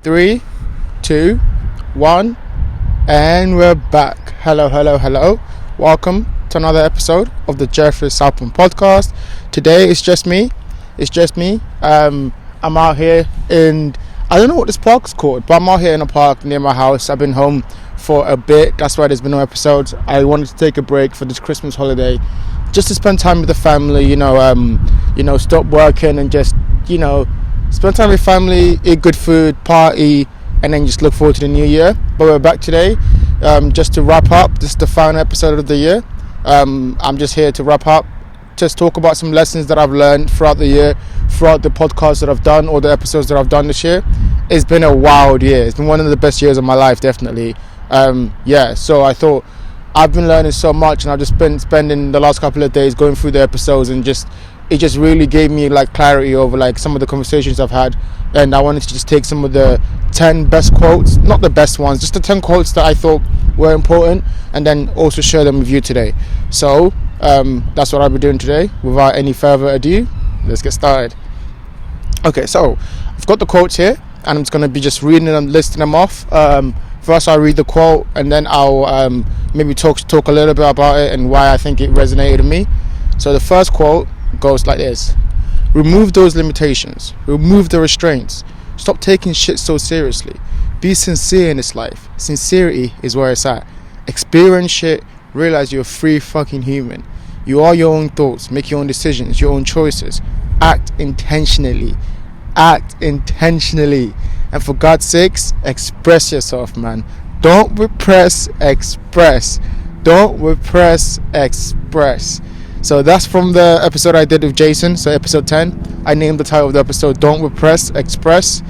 Three, two, one, and we're back. Hello. Welcome to another episode of the Jeffrey Salpin podcast. Today it's just me. I'm out here in, I don't know what this park's called, but I'm out here in a park near my house. I've been home for a bit. That's why there's been no episodes. I wanted to take a break for this Christmas holiday, just to spend time with the family. Stop working and just spend time with family, eat good food, party, and then just look forward to the new year. But we're back today, just to wrap up. This is the final episode of the year. I'm just here to wrap up, just talk about some lessons that I've learned throughout the year, throughout the podcasts that I've done, or the episodes that I've done this year. It's been a wild year. It's been one of the best years of my life, definitely. So I thought I've been learning so much, and I've just been spending the last couple of days going through the episodes, and it just really gave me clarity over some of the conversations I've had. And I wanted to just take some of the 10 best quotes, not the best ones, just the 10 quotes that I thought were important, and then also share them with you today. So that's what I'll be doing today. Without any further ado, let's get started. Okay, so I've got the quotes here, and I'm just going to be just reading them, listing them off. First I'll read the quote, and then I'll maybe talk a little bit about it and why I think it resonated with me. So the first quote goes like this: remove those limitations, remove the restraints, stop taking shit so seriously, be sincere in this life. Sincerity is where it's at. Experience shit, realize you're a free fucking human. You are your own thoughts, make your own decisions, your own choices. Act intentionally, and for God's sakes, express yourself, man. Don't repress, express. So that's from the episode I did with Jason, so episode 10. I named the title of the episode Don't Repress, Express.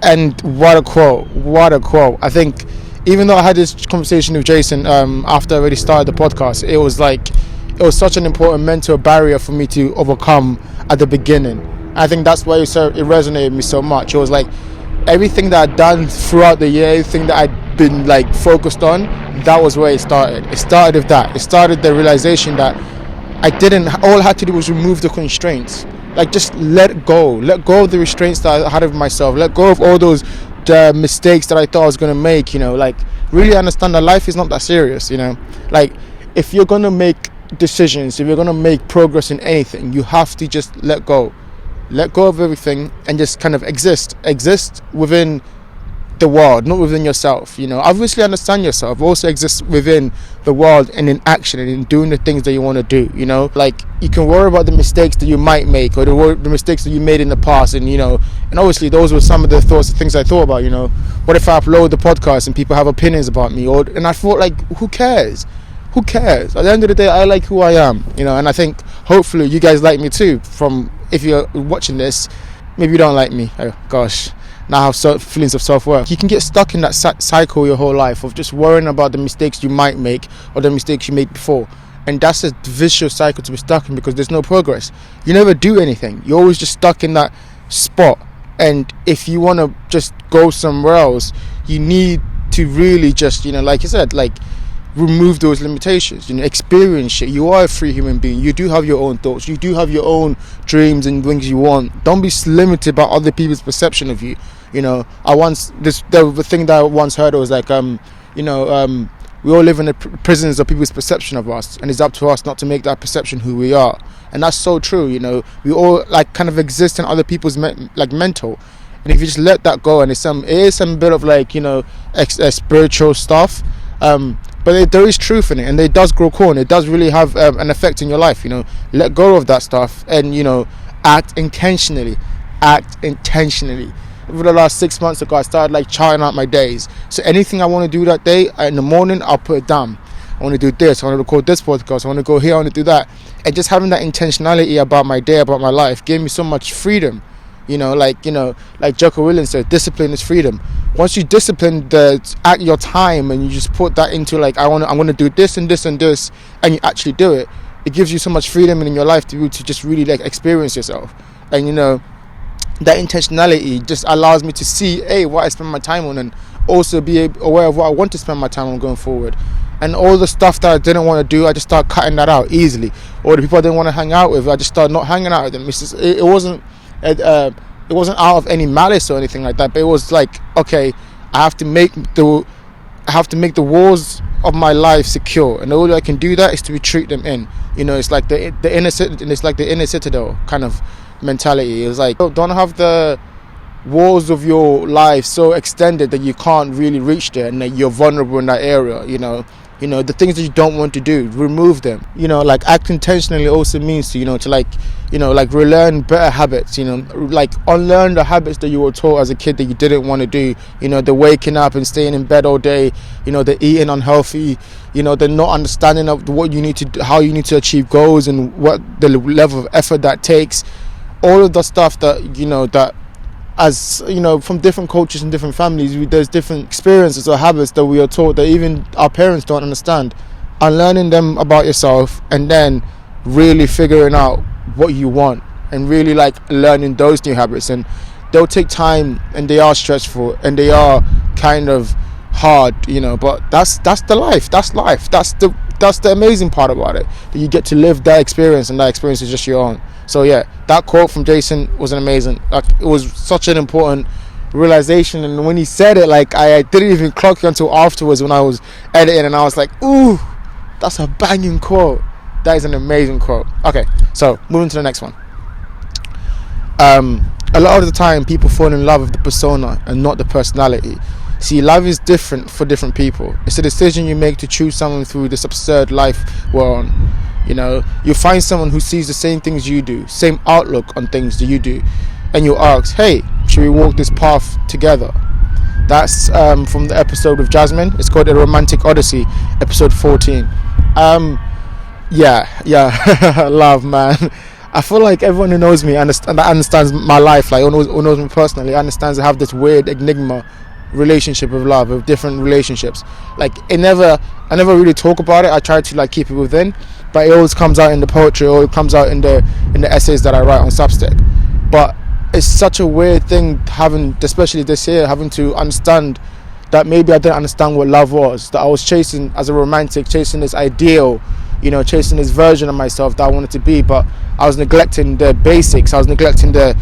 And what a quote. I think even though I had this conversation with Jason after I already started the podcast, it was such an important mental barrier for me to overcome at the beginning. I think that's why it resonated with me so much. It was like everything that I'd done throughout the year, everything that I'd been focused on, that was where it started. It started with that. It started the realization that all I had to do was remove the constraints. Just let go of the restraints that I had of myself, let go of all those mistakes that I thought I was going to make, really understand that life is not that serious, if you're going to make decisions, if you're going to make progress in anything, you have to just let go of everything and just kind of exist within the world, not within yourself. Obviously understand yourself, also exist within the world and in action and in doing the things that you want to do. You can worry about the mistakes that you might make, or the mistakes that you made in the past, and obviously those were some of the things I thought about. What if I upload the podcast and people have opinions about me, and I thought, who cares? At the end of the day, I like who I am, and I think hopefully you guys like me too. From if you're watching this, maybe you don't like me, oh gosh, now I have feelings of self-worth. You can get stuck in that cycle your whole life of just worrying about the mistakes you might make or the mistakes you made before, and that's a vicious cycle to be stuck in, because there's no progress. You never do anything. You're always just stuck in that spot. And if you want to just go somewhere else, you need to really just like you said, remove those limitations, experience shit. You are a free human being. You do have your own thoughts, you do have your own dreams and things you want. Don't be limited by other people's perception of you. The thing that I once heard was we all live in the prisons of people's perception of us, and it's up to us not to make that perception who we are. And that's so true. We all kind of exist in other people's mental, and if you just let that go, and it is some bit of spiritual stuff, but there is truth in it, and it does grow cool, and it does really have an effect in your life. Let go of that stuff, and act intentionally. Over the last 6 months ago, I started charting out my days. So anything I want to do that day, in the morning, I'll put it down. I want to do this, I want to record this podcast, I want to go here, I want to do that. And just having that intentionality about my day, about my life, gave me so much freedom. Like Jocko Willink said, discipline is freedom. Once you discipline at your time, and you just put that into I'm going to do this and this and this, and you actually do it, it gives you so much freedom in your life to just really experience yourself. And that intentionality just allows me to see what I spend my time on, and also be aware of what I want to spend my time on going forward. And all the stuff that I didn't want to do, I just start cutting that out easily. Or the people I didn't want to hang out with, I just start not hanging out with them. It wasn't it wasn't out of any malice or anything like that, but it was like, okay, I have to make the walls of my life secure, and the only way I can do that is to retreat them in. It's like the inner citadel kind of mentality. It's like, don't have the walls of your life so extended that you can't really reach there, and that you're vulnerable in that area. The things that you don't want to do, remove them. Like, act intentionally also means to relearn better habits. Like, unlearn the habits that you were taught as a kid that you didn't want to do. The waking up and staying in bed all day. The eating unhealthy. The not understanding of what you need to do, how you need to achieve goals, and what the level of effort that takes. All of the stuff that as from different cultures and different families, there's different experiences or habits that we are taught that even our parents don't understand. Unlearning them about yourself, and then really figuring out what you want, and really like learning those new habits. And they'll take time, and they are stressful, and they are kind of hard, but that's the life. That's life. That's the amazing part about it, that you get to live that experience, and that experience is just your own. So yeah, that quote from Jason was amazing. Like, it was such an important realization, and when he said it, like, I didn't even clock it until afterwards when I was editing, and I was like, ooh, that's a banging quote. That is an amazing quote. Okay, so moving to the next one. A lot of the time people fall in love with the persona and not the personality. See, love is different for different people. It's a decision you make to choose someone through this absurd life we're on. You find someone who sees the same things you do, same outlook on things that you do, and you ask, hey, should we walk this path together? That's from the episode with Jasmine. It's called A Romantic Odyssey, episode 14. Love, man. I feel like everyone who knows me understands my life, like, who knows me personally, understands I have this weird enigma relationship with love, with different relationships. Like, I never really talk about it. I try to like keep it within, but it always comes out in the poetry, or it comes out in the essays that I write on Substack. But it's such a weird thing especially this year, having to understand that maybe I didn't understand what love was, that I was chasing as a romantic, chasing this ideal, chasing this version of myself that I wanted to be, but I was neglecting the basics. I was neglecting the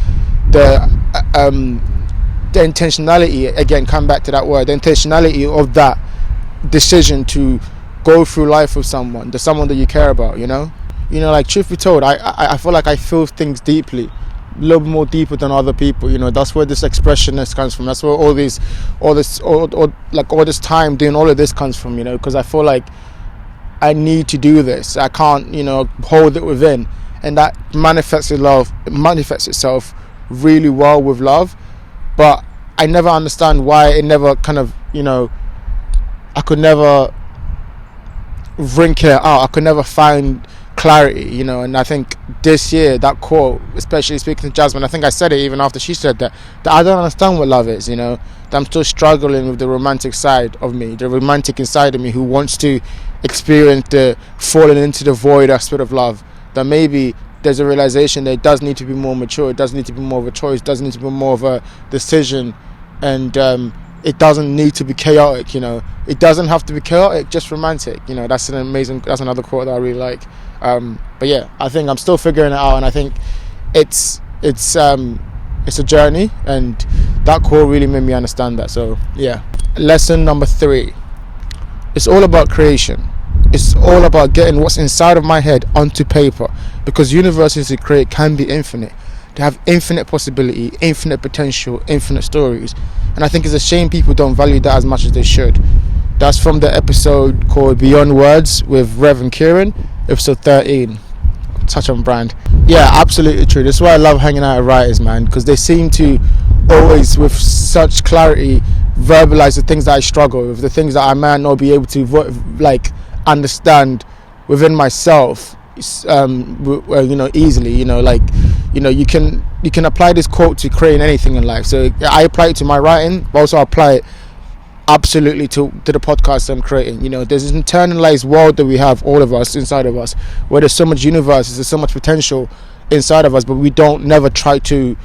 intentionality, again, come back to that word, the intentionality of that decision to go through life with someone that you care about. Like, truth be told, I feel like I feel things deeply, a little bit more deeper than other people. That's where this expressionness comes from. That's where all this time doing all of this comes from. Because I feel like I need to do this. I can't hold it within, and that manifests itself really well with love. But I never understand why it never kind of, I could never wrink it out. I could never find clarity, and I think this year, that quote, especially speaking to Jasmine, I think I said it even after she said that I don't understand what love is, that I'm still struggling with the romantic side of me, the romantic inside of me, who wants to experience the falling into the void aspect of love. That maybe there's a realization that it does need to be more mature, it does need to be more of a choice, it does need to be more of a decision, and it doesn't need to be chaotic. It doesn't have to be chaotic, just romantic. That's another quote that I really like. But yeah, I think I'm still figuring it out, and I think it's a journey, and that quote really made me understand that. So yeah. Lesson number 3: it's all about creation. It's all about getting what's inside of my head onto paper, because universes to create can be infinite. They have infinite possibility, infinite potential, infinite stories, and I think it's a shame people don't value that as much as they should. That's from the episode called Beyond Words with Rev and Kieran, episode 13. Touch on brand. Yeah, absolutely true. That's why I love hanging out with writers, man, because they seem to always, with such clarity, verbalize the things that I struggle with, the things that I might not be able to understand within myself, easily. You can apply this quote to creating anything in life. So I apply it to my writing, but also I apply it absolutely to the podcast I'm creating. There's this internalized world that we have, all of us, inside of us, where there's so much universe, there's so much potential inside of us, but we never try to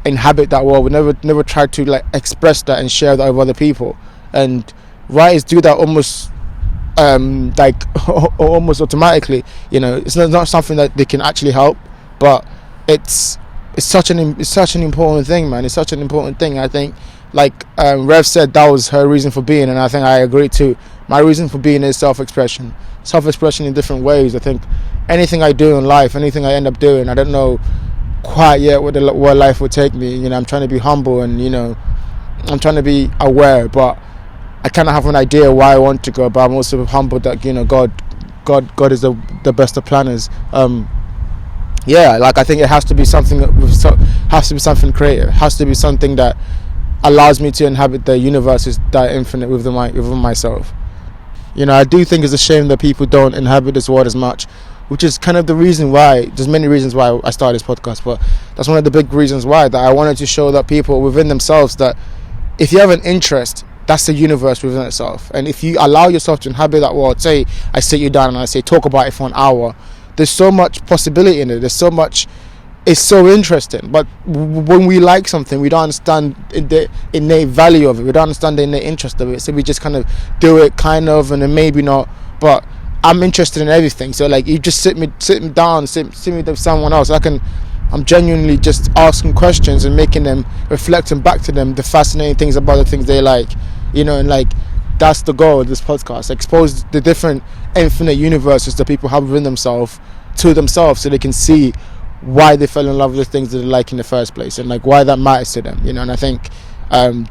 inhabit that world. We never try to express that and share that with other people. And writers do that almost almost automatically. It's not something that they can actually help, but it's it's such an important thing, man. It's such an important thing. I think, like Rev said, that was her reason for being, and I think I agree too. My reason for being is self-expression in different ways. I think anything I do in life, anything I end up doing, I don't know quite yet where life will take me. You know, I'm trying to be humble, and you know, I'm trying to be aware, but I kind of have an idea why I want to go. But I'm also humble that, you know, God is the best of planners. Yeah, like I think it has to be something creative. It has to be something that allows me to inhabit the universe that infinite within myself. You know, I do think it's a shame that people don't inhabit this world as much, which is kind of the reason why. There's many reasons why I started this podcast, but that's one of the big reasons why, that I wanted to show that people within themselves, that if you have an interest, that's the universe within itself. And if you allow yourself to inhabit that world, say I sit you down and I say talk about it for an hour, there's so much possibility in it. There's so much. It's so interesting. But when we like something, we don't understand the innate value of it. We don't understand the innate interest of it. So we just kind of do it, kind of, and then maybe not. But I'm interested in everything. So like, you just sit me down, sit me with someone else. I'm genuinely just asking questions and making them reflect, and back to them the fascinating things about the things they like, you know. And like, that's the goal of this podcast: expose the different infinite universes that people have within themselves to themselves, so they can see why they fell in love with the things that they like in the first place, and like why that matters to them, you know. And I think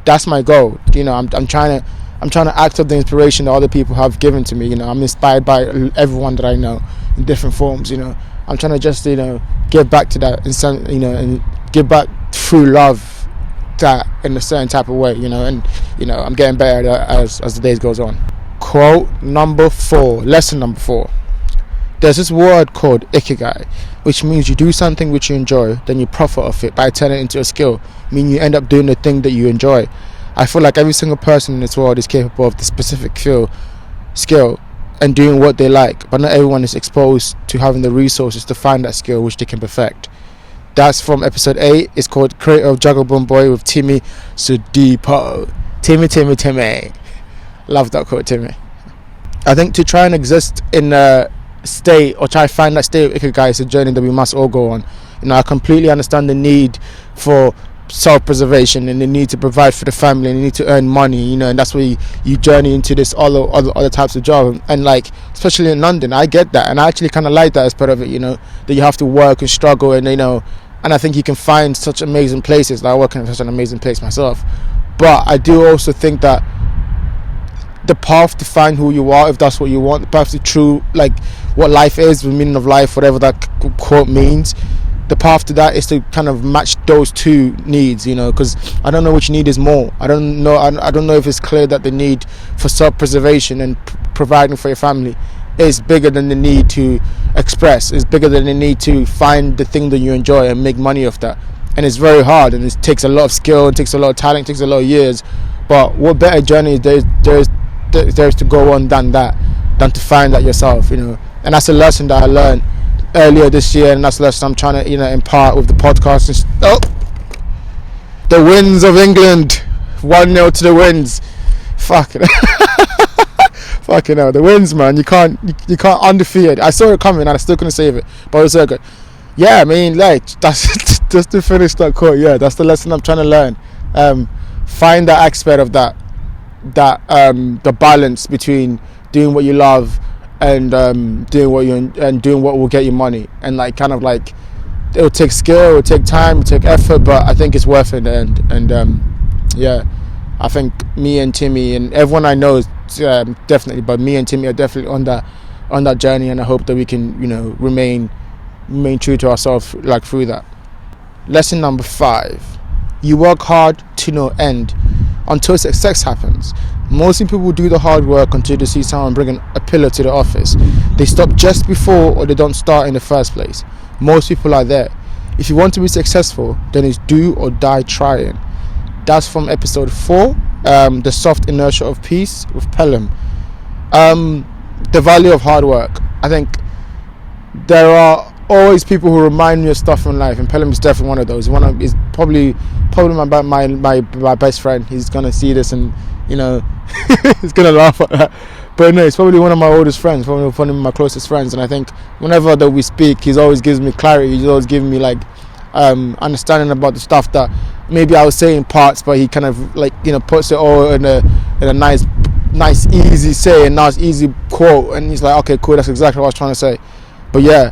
that's my goal. You know, I'm trying to act up the inspiration that other people have given to me. You know, I'm inspired by everyone that I know in different forms. You know, I'm trying to just, you know, give back to that in some, you know, and give back through love, that in a certain type of way. You know, and you know, I'm getting better as the days goes on. Quote number 4, lesson number 4. There's this word called ikigai, which means you do something which you enjoy, then you profit off it by turning it into a skill, meaning you end up doing the thing that you enjoy. I feel like every single person in this world is capable of the specific skill and doing what they like, but not everyone is exposed to having the resources to find that skill which they can perfect. That's from episode 8. It's called Creator of Juggle Boom Boy with Timmy Sudipo. Timmy. Love that quote, Timmy. I think to try and exist in a state, or try to find that state of ikigai, is a journey that we must all go on. You know, I completely understand the need for self-preservation and the need to provide for the family and the need to earn money, you know, and that's where you journey into this other types of job. And like, especially in London, I get that, and I actually kind of like that as part of it, you know, that you have to work and struggle, and you know, and I think you can find such amazing places. Like, I work in such an amazing place myself, but I do also think that the path to find who you are, if that's what you want, the path to true, like what life is, the meaning of life, whatever that quote means, the path to that is to kind of match those two needs, you know, because I don't know which need is more. I don't know if it's clear that the need for self-preservation and providing for your family is bigger than the need to express, is bigger than the need to find the thing that you enjoy and make money off that. And it's very hard, and it takes a lot of skill, it takes a lot of talent, it takes a lot of years. But what better journey there's to go on than to find that yourself, you know. And that's a lesson that I learned earlier this year, and that's a lesson I'm trying to, you know, impart with the podcast. The Winds of England, 1-0 to the Winds. Fucking fucking hell, the Winds, man. You can't undefeated. I saw it coming and I still couldn't save it, but it was so good. Yeah, I mean, like, that's just to finish that quote. Yeah, that's the lesson I'm trying to learn. Find that aspect of that the balance between doing what you love and doing what will get you money, and like, kind of like, it will take skill, it will take time, it will take effort, but I think it's worth it in the end. And yeah, I think me and Timmy and everyone I know is definitely, but me and Timmy are definitely on that journey, and I hope that we can, you know, remain true to ourselves, like, through that. Lesson number 5: you work hard to no end until success happens. Most people do the hard work until they see someone bringing a pillow to the office. They stop just before, or they don't start in the first place. Most people are there. If you want to be successful, then it's do or die trying. That's from episode 4, The Soft Inertia of Peace with Pelham. The value of hard work. I think there are always people who remind me of stuff in life, and Pelham is definitely one of those. Is probably my best friend. He's gonna see this, and you know, he's gonna laugh at that. But no, he's probably one of my oldest friends, probably one of my closest friends. And I think whenever that we speak, he always gives me clarity. He's always giving me like understanding about the stuff that maybe I was saying parts, but he kind of like, puts it all in a nice easy say, a nice easy quote, and he's like, okay, cool, that's exactly what I was trying to say. But yeah,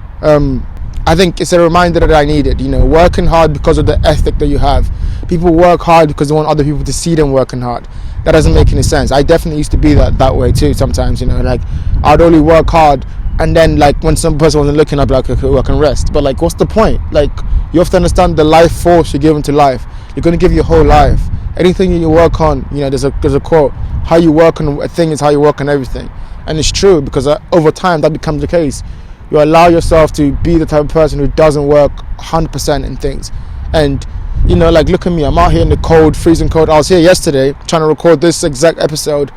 I think it's a reminder that I needed, working hard because of the ethic that you have. People work hard because they want other people to see them working hard. That doesn't make any sense. I definitely used to be that way too sometimes, like I'd only work hard, and then like when some person wasn't looking, I'd be like, okay, I can rest. But like, what's the point? Like, you have to understand the life force you're given to life. You're going to give your whole life. Anything you work on, there's a quote, how you work on a thing is how you work on everything. And it's true, because over time that becomes the case. You allow yourself to be the type of person who doesn't work 100% in things. And like, look at me, I'm out here in the cold, freezing cold. I was here yesterday trying to record this exact episode.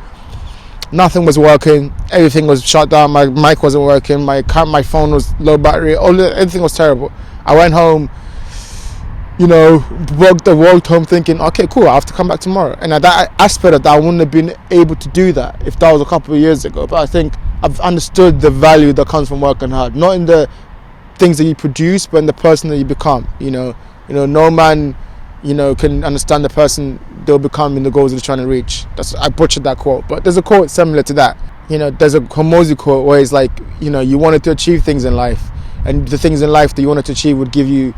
Nothing was working, everything was shut down, my mic wasn't working, my phone was low battery, everything was terrible. I went home, walked home thinking, okay, cool, I have to come back tomorrow. And at that aspect of that, I wouldn't have been able to do that if that was a couple of years ago. But I think I've understood the value that comes from working hard, not in the things that you produce, but in the person that you become. No man, can understand the person they'll become in the goals they're trying to reach. I butchered that quote, but there's a quote similar to that. There's a Hormozi quote where it's like, you wanted to achieve things in life, and the things in life that you wanted to achieve would give you,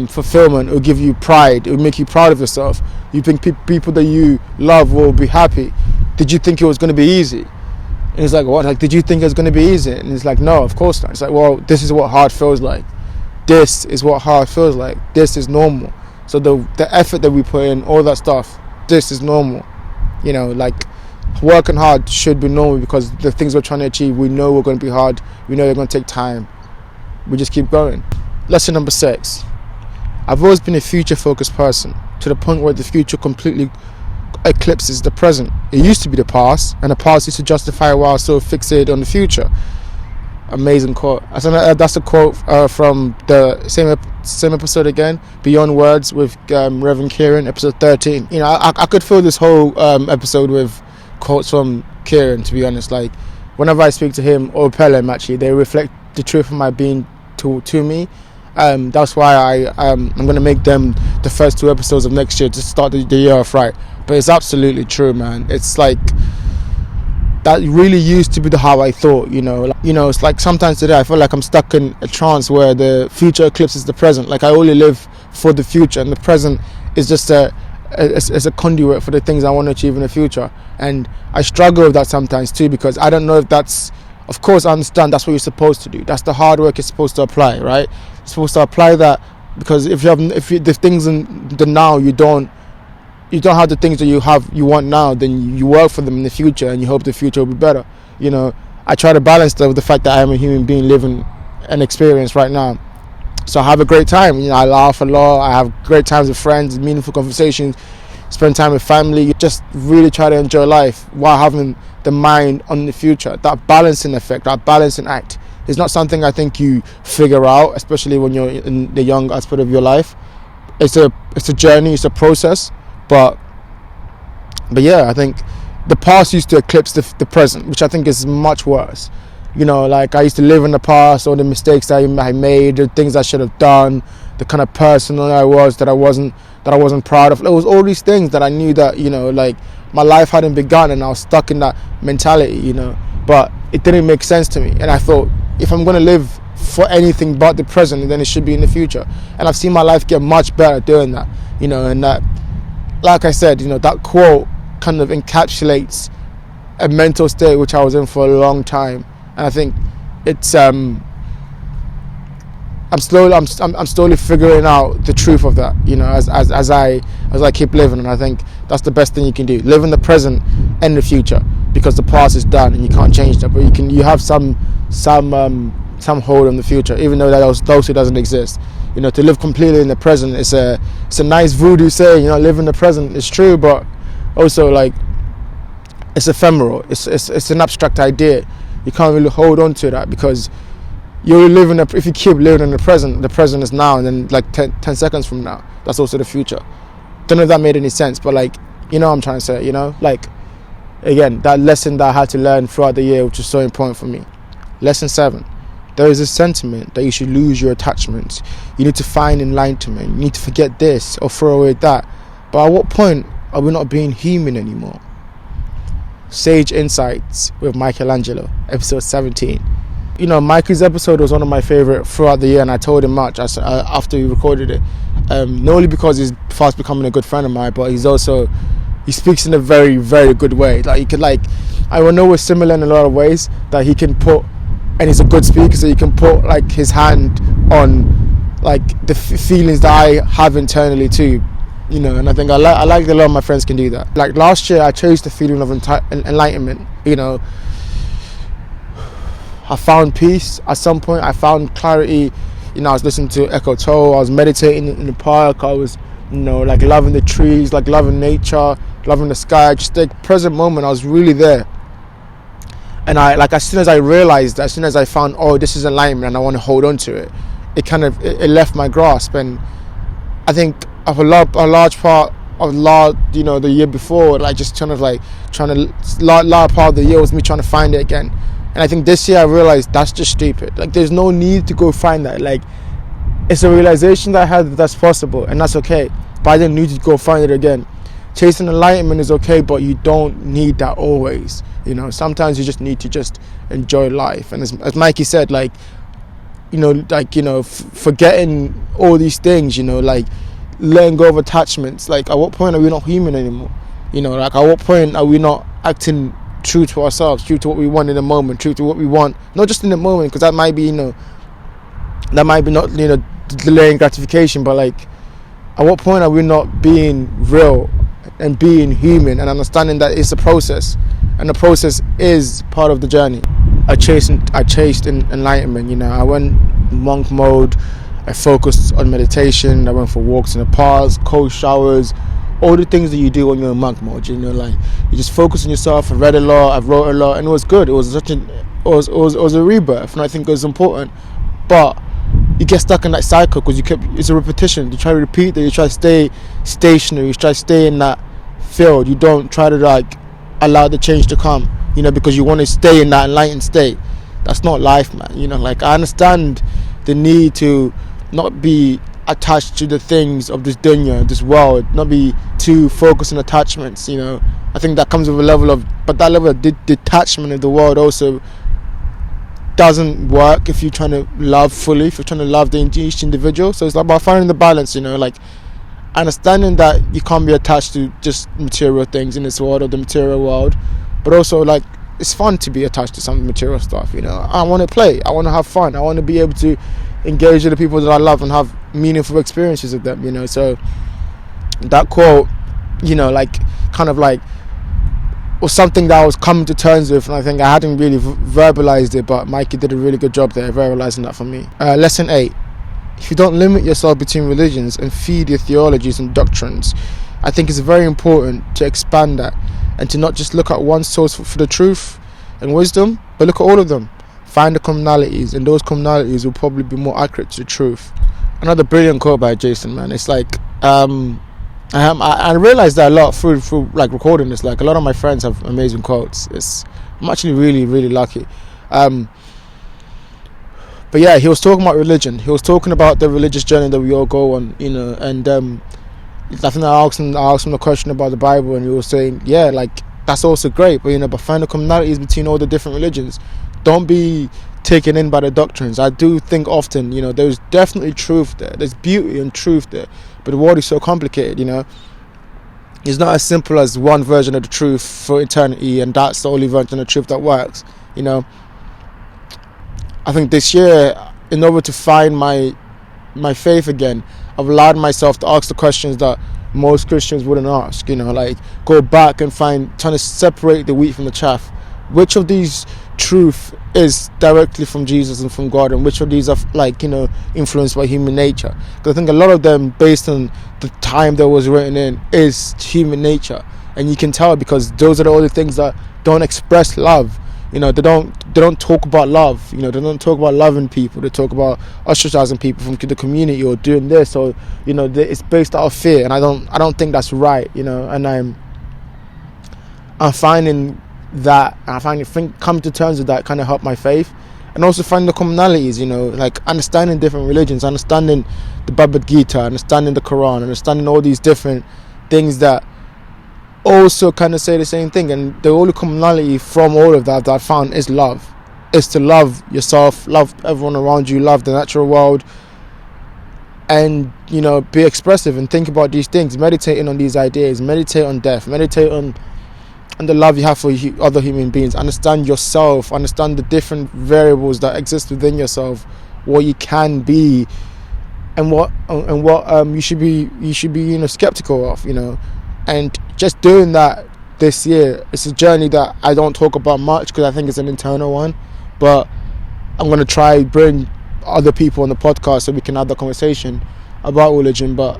fulfillment, it would give you pride, it would make you proud of yourself. You think people that you love will be happy. Did you think it was going to be easy? And it's like, what? Like, did you think it was going to be easy? And it's like, no, of course not. It's like, well, this is what hard feels like. This is what hard feels like. This is normal. So the effort that we put in, all that stuff, this is normal. Like, working hard should be normal, because the things we're trying to achieve, we know we're going to be hard. We know they're going to take time. We just keep going. Lesson number 6. I've always been a future-focused person, to the point where the future completely eclipses the present. It used to be the past, and the past used to justify why I was so fixated on the future. Amazing quote. That's a quote from the same episode again, Beyond Words, with Reverend Kieran, episode 13. I could fill this whole episode with quotes from Kieran, to be honest. Like, whenever I speak to him or Pelham, actually, they reflect the truth of my being to me. That's why I'm going to make them the first 2 episodes of next year to start the year off right. But it's absolutely true, man. It's like, that really used to be how I thought, it's like sometimes today I feel like I'm stuck in a trance where the future eclipses the present. Like, I only live for the future, and the present is just a conduit for the things I want to achieve in the future. And I struggle with that sometimes too, because I don't know if that's, of course I understand that's what you're supposed to do. That's the hard work you're supposed to apply, right? You're supposed to apply that, because if the things in the now you don't have the things that you want now, then you work for them in the future, and you hope the future will be better. I try to balance that with the fact that I am a human being living an experience right now. So I have a great time. I laugh a lot. I have great times with friends, meaningful conversations, spend time with family. You just really try to enjoy life while having the mind on the future. That balancing effect, that balancing act, is not something I think you figure out, especially when you're in the young aspect of your life. It's a journey. It's a process. But yeah, I think the past used to eclipse the present, which I think is much worse. Like, I used to live in the past, all the mistakes that I made, the things I should have done, the kind of person that I was that I wasn't proud of. There was all these things that I knew that, like, my life hadn't begun, and I was stuck in that mentality, but it didn't make sense to me. And I thought, if I'm going to live for anything but the present, then it should be in the future. And I've seen my life get much better doing that, and that, like I said, that quote kind of encapsulates a mental state which I was in for a long time. And I think it's I'm slowly figuring out the truth of that, as I keep living. And I think that's the best thing you can do: live in the present and the future, because the past is done and you can't change that, but you have some hold on the future, even though those who doesn't exist. To live completely in the present is a nice voodoo saying. Live in the present is true, but also, like, it's ephemeral. It's an abstract idea. You can't really hold on to that, because if you keep living in the present is now, and then like 10 seconds from now, that's also the future. Don't know if that made any sense, but like, what I'm trying to say, like, again, that lesson that I had to learn throughout the year, which is so important for me. Lesson 7. there is a sentiment that you should lose your attachments. You need to find enlightenment. You need to forget this or throw away that. But at what point are we not being human anymore? Sage Insights with Michelangelo, episode 17. Mikey's episode was one of my favorite throughout the year, and I told him much after we recorded it. Not only because he's fast becoming a good friend of mine, but he speaks in a very, very good way. I know we're similar in a lot of ways, that he can put, and he's a good speaker, so he can put his hand on the feelings that I have internally too. And I think I like that a lot of my friends can do that. Last year, I chose the feeling of enlightenment. I found peace at some point. I found clarity. I was listening to Eckhart Tolle. I was meditating in the park. I was, loving the trees, loving nature, loving the sky. Just the present moment. I was really there. And as soon as I realized, as soon as I found, this is enlightenment, and I want to hold on to it, it left my grasp. And I think of a large part of the year before, large part of the year was me trying to find it again. And I think this year I realized that's just stupid. There's no need to go find that. It's a realization that I had that that's possible, and that's okay. But I didn't need to go find it again. Chasing enlightenment is okay, but you don't need that always. Sometimes you just need to just enjoy life. And as Mikey said, forgetting all these things, letting go of attachments. At what point are we not human anymore? At what point are we not acting true to ourselves, true to what we want in the moment, true to what we want, not just in the moment, because that might be not delaying gratification, but at what point are we not being real and being human and understanding that it's a process, and the process is part of the journey. I chased enlightenment. I went monk mode. I focused on meditation. I went for walks in the parks, cold showers, all the things that you do when you're in monk mode. You just focus on yourself. I read a lot, I wrote a lot, and it was good. It was a rebirth, and I think it was important. But you get stuck in that cycle because it's a repetition. You try to repeat that. You try to stay stationary. You try to stay in that field. You don't try to allow the change to come. Because you want to stay in that enlightened state. That's not life, man. I understand the need to not be attached to the things of this dunya, this world, not be too focused on attachments. I think that comes with a level of detachment of the world also doesn't work if you're trying to love fully, if you're trying to love each individual. So it's about finding the balance, understanding that you can't be attached to just material things in this world, or the material world, but also it's fun to be attached to some material stuff. I want to play, I want to have fun, I want to be able to engage with the people that I love and have meaningful experiences with them. So that quote, was something that I was coming to terms with, and I think I hadn't really verbalized it, but Mikey did a really good job there verbalizing that for me. Lesson 8: if you don't limit yourself between religions and feed your theologies and doctrines, I think it's very important to expand that and to not just look at one source for the truth and wisdom, but look at all of them. Find the commonalities, and those commonalities will probably be more accurate to the truth. Another brilliant quote by Jason, man. It's I realized that a lot through recording this. A lot of my friends have amazing quotes. I'm actually really, really lucky. But yeah, he was talking about religion. He was talking about the religious journey that we all go on, and I think I asked him the question about the Bible, and he was saying, yeah, that's also great, but find the commonalities between all the different religions. Don't be taken in by the doctrines. I do think often, there's definitely truth there. There's beauty and truth there. But the world is so complicated, It's not as simple as one version of the truth for eternity, and that's the only version of the truth that works. I think this year, in order to find my faith again, I've allowed myself to ask the questions that most Christians wouldn't ask. Go back and trying to separate the wheat from the chaff. Which of these truth is directly from Jesus and from God, and which of these are influenced by human nature? Because I think a lot of them, based on the time that was written in, is human nature, and you can tell because those are the only things that don't express love. They don't talk about love. They don't talk about loving people. They talk about ostracizing people from the community or doing this, or it's based out of fear, and I don't think that's right. And I'm finding that, come to terms with that kind of helped my faith. and also find the commonalities, like understanding different religions, understanding the Bhagavad Gita, understanding the Quran, understanding all these different things that also kind of say the same thing. And the only commonality from all of that I found is love. Is to love yourself, love everyone around you, love the natural world, and be expressive and think about these things, meditating on these ideas, meditate on death, meditate on the love you have for other human beings, understand yourself, understand the different variables that exist within yourself, what you can be, and what you should be skeptical of, and just doing that this year. It's a journey that I don't talk about much because I think it's an internal one, but I'm going to try bring other people on the podcast so we can have the conversation about religion. But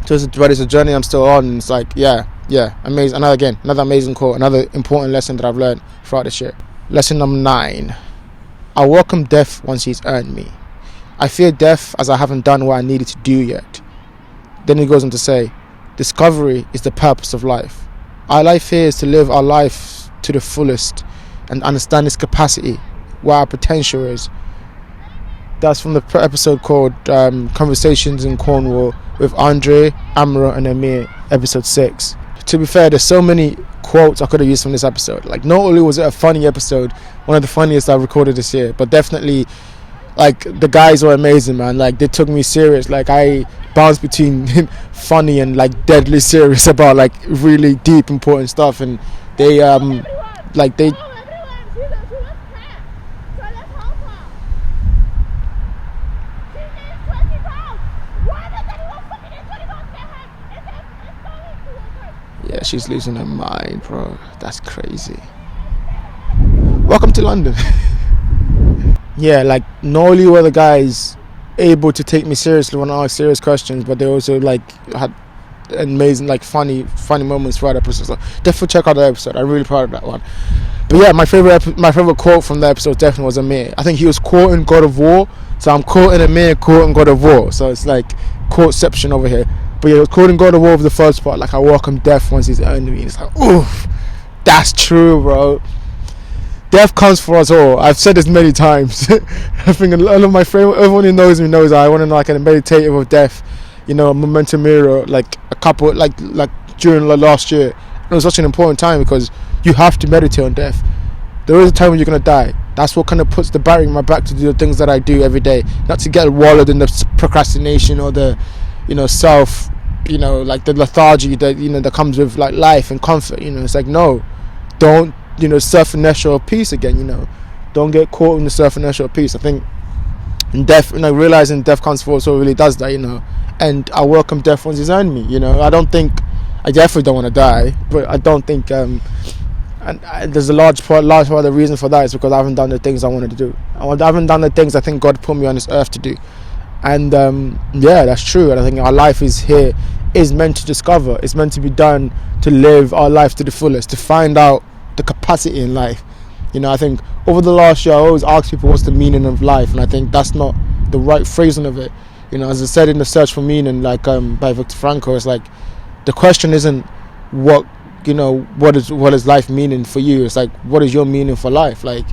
it's a journey I'm still on. It's like amazing. Another amazing quote, another important lesson that I've learned throughout this year. Lesson number 9: I welcome death once he's earned me. I fear death as I haven't done what I needed to do yet. Then he goes on to say, discovery is the purpose of life. Our life here is to live our life to the fullest and understand its capacity, what our potential is. That's from the episode called Conversations in Cornwall with Andre, Amra and Amir, episode 6. To be fair, there's so many quotes I could have used from this episode. Like, not only was it a funny episode, one of the funniest I've recorded this year, but definitely, like, the guys were amazing, man. Like, they took me serious. Like, I bounced between funny and, like, deadly serious about, like, really deep, important stuff. And they yeah, she's losing her mind, bro. That's crazy. Welcome to London. Yeah, like, not only were the guys able to take me seriously when I asked serious questions, but they also, like, had amazing, like, funny moments throughout the episode. So definitely check out the episode. I'm really proud of that one. But yeah, my favorite quote from the episode definitely was Amir. I think he was quoting God of War, so I'm quoting Amir, quoting God of War. So it's like quoteception over here. But yeah, he was quoting God of War for the first part, like, I welcome death once he's earned me. It's like, oof, that's true, bro. Death comes for us all. I've said this many times. I think a lot of my friends, everyone who knows me knows that I want to know, like, a meditative of death, a momentum mirror, like a couple, like during last year. It was such an important time because you have to meditate on death. There is a time when you're going to die. That's what kind of puts the battery in my back to do the things that I do every day. Not to get wallowed in the procrastination or the, self, like the lethargy that, that comes with, like, life and comfort. It's like, no, don't, surf inertia of peace again. Don't get caught in the surf inertia of peace. I think in death, realizing death comes for us all really does that. And I welcome death once it's earned me. I definitely don't want to die, but I don't think and there's a large part of the reason for that is because I haven't done the things I wanted to do. I haven't done the things I think God put me on this earth to do. And yeah, that's true. And I think our life is meant to discover. It's meant to be done to live our life to the fullest, to find out the capacity in life. I think over the last year I always ask people what's the meaning of life, and I think that's not the right phrasing of it. As I said in the Search for Meaning, like by Viktor Frankl, it's like the question isn't what is life meaning for you. It's like, what is your meaning for life? Like,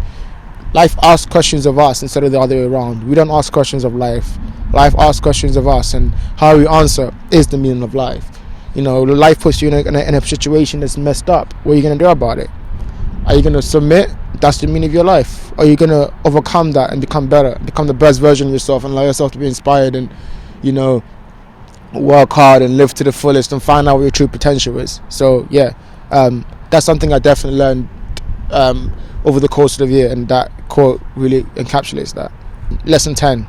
life asks questions of us instead of the other way around. We don't ask questions of life. Life asks questions of us, and how we answer is the meaning of life. Life puts you in a situation that's messed up. What are you going to do about it? Are you going to submit? That's the meaning of your life. Are you going to overcome that and become better, become the best version of yourself, and allow yourself to be inspired and, work hard and live to the fullest and find out what your true potential is? So yeah, that's something I definitely learned over the course of the year, and that quote really encapsulates that. Lesson 10: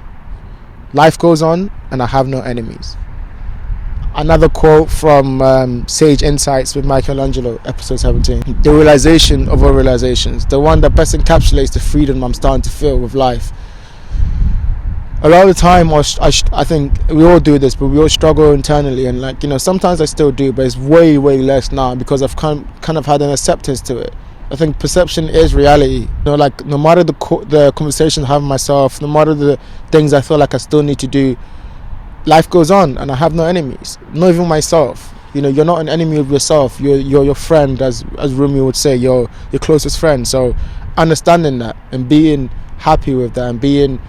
life goes on and I have no enemies. Another quote from Sage Insights with Michelangelo, episode 17. The realization of all realizations, the one that best encapsulates the freedom I'm starting to feel with life. A lot of the time, I think we all do this, but we all struggle internally, and sometimes I still do, but it's way less now because I've kind of had an acceptance to it. I think perception is reality. Like, no matter the conversations I have with myself, no matter the things I feel like I still need to do, life goes on and I have no enemies, not even myself. You're not an enemy of yourself. You're your friend, as Rumi would say, your closest friend. So understanding that and being happy with that and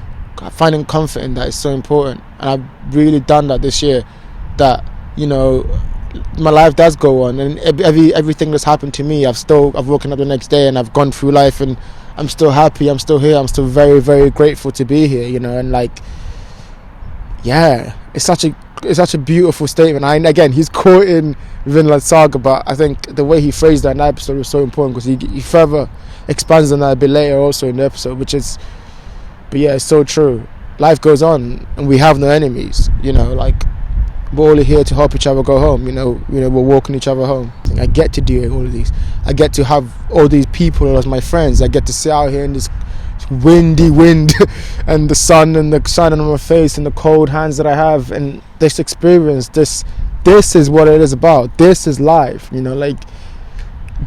finding comfort in that is so important. And I've really done that this year, that, you know, my life does go on, and everything that's happened to me, I've woken up the next day and I've gone through life, and I'm still happy, I'm still here, I'm still very, very grateful to be here, you know. And like, yeah, it's such a beautiful statement. Again, he's quoting Vinland Saga, but I think the way he phrased that in that episode was so important, because he further expands on that a bit later also in the episode, but yeah, it's so true. Life goes on and we have no enemies, you know, like, we're all here to help each other go home, you know, we're walking each other home. I get to do all of these. I get to have all these people as my friends. I get to sit out here in this windy wind and the sun on my face and the cold hands that I have, and this experience, this is what it is about. This is life, you know, like,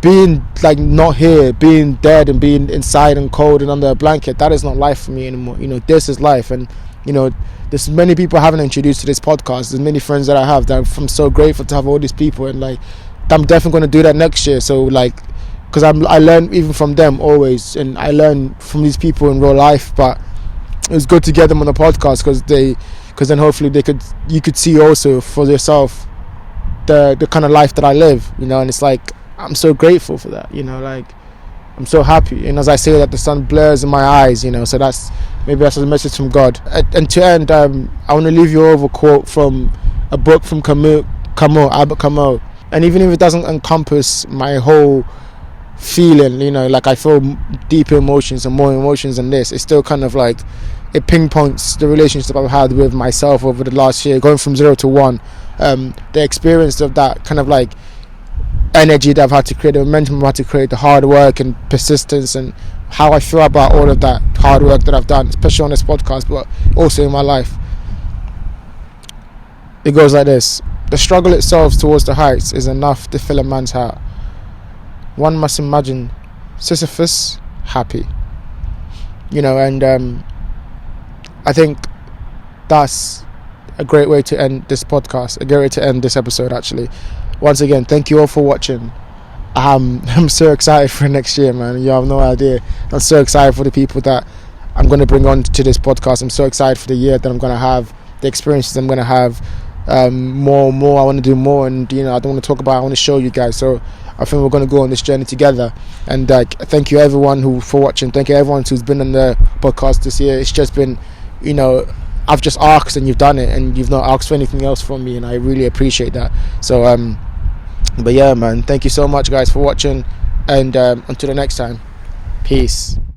being like not here, being dead and being inside and cold and under a blanket, that is not life for me anymore. You know, this is life. And, you know, there's many people I haven't introduced to this podcast. There's many friends that I have that I'm so grateful to have all these people, and like, I'm definitely going to do that next year. So like, because I learn even from them always, and I learn from these people in real life, but it was good to get them on the podcast, because then hopefully you could see also for yourself the kind of life that I live, you know. And it's like, I'm so grateful for that, you know, like, I'm so happy. And as I say that, the sun blurs in my eyes, you know, so that's a message from God. And to end, I want to leave you over a quote from a book from Albert Camus. And even if it doesn't encompass my whole feeling, you know, like, I feel deeper emotions and more emotions than this, it's still kind of like, it ping-pongs the relationship I've had with myself over the last year, going from 0 to 1. The experience of that kind of like energy that I've had to create, the momentum I've had to create, the hard work and persistence, and how I feel about all of that hard work that I've done, especially on this podcast, but also in my life. It goes like this: the struggle itself towards the heights is enough to fill a man's heart. One must imagine Sisyphus happy, you know. And I think that's a great way to end this podcast, a great way to end this episode, actually. Once again, thank you all for watching. I'm so excited for next year, man. You have no idea. I'm so excited for the people that I'm going to bring on to this podcast. I'm so excited for the year that I'm going to have, the experiences I'm going to have. More. I want to do more, and, you know, I don't want to talk about it. I want to show you guys. So I think we're going to go on this journey together. And thank you everyone for watching. Thank you everyone who's been on the podcast this year. It's just been, you know, I've just asked and you've done it, and you've not asked for anything else from me, and I really appreciate that. So but yeah, man, thank you so much, guys, for watching, and until the next time, peace.